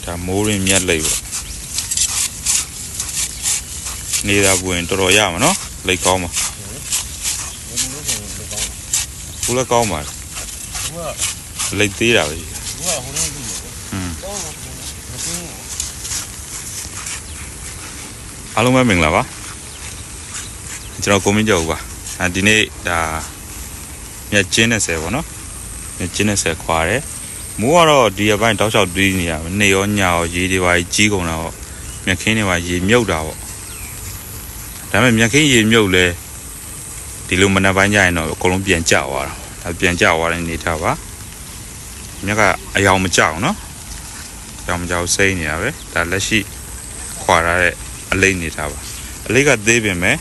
ဒါမိုးရင်းမြက်လိုက်ပေါ့နေတာပွင့်တော်တော်ရမှာနော်လိတ်ကောင်းမှာဘူးလည်းကောင်းပါလိတ်သေးတာပဲအားလုံးပဲမင်္ဂလာပါကျွန်တော်ကိုမင်းကျော်ပါဒီနေ့ဒါမြက်ကျင်း20ပေါ့နော်မြက်ကျင်း20ခွာတယ်မိုးကတော့ဒီအပိုင်းတောက်လျှောက်တွေးနေရနေရောညရောရေတွေပါကြီးကုန်တာပေါ့မြက်ခင်းတွေပါရေမြုပ်တာပေါ့ဒါပေမဲ့မြက်ခင်းရေမြုပ်လဲဒီလိုမနက်ပိုင်းကျရင်တော့အကုန်လုံးပြန်ကျသွားတာဒါပြန်ကျသွားတဲ့အနေထားပါမြက်ကအယောင်မကြောက်နော်အယောင်မကြောက်စိမ့်နေတာပဲဒါလက်ရှိခွာရတဲ့အလိမ့်နေထားပါအလိမ့်ကသေးပင်မဲ့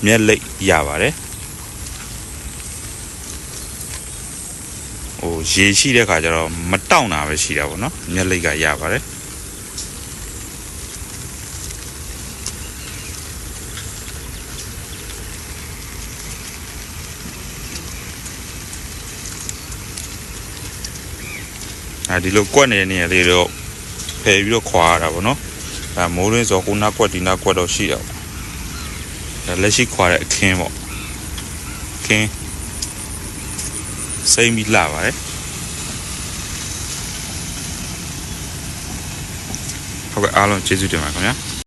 မြက်လိတ်ရပါတယ်ဟိုရေရှိတဲ့ခါကျတော့မတောင့်တာပဲရှိတာပေါ့နော်မြက်လိတ်ကရပါတယ်ဒီလိုကွက်နေတဲ့နေရာလေးတော့ဖယ်ပြီးတော့ခွာရတာပေါ့နော်ဒါမိုးရင်းဆိုခုနာကွက်ဒီနာကွက်တော့ရှိအောင်ဒါလက်ရှိခွာတဲ့အခင်းပေါ့အခင်းစိမ့်ပြီးလာပါတယ်ဟုတ်ကဲ့အားလုံးကျေးဇူးတင်ပါတယ်ခင်ဗျာ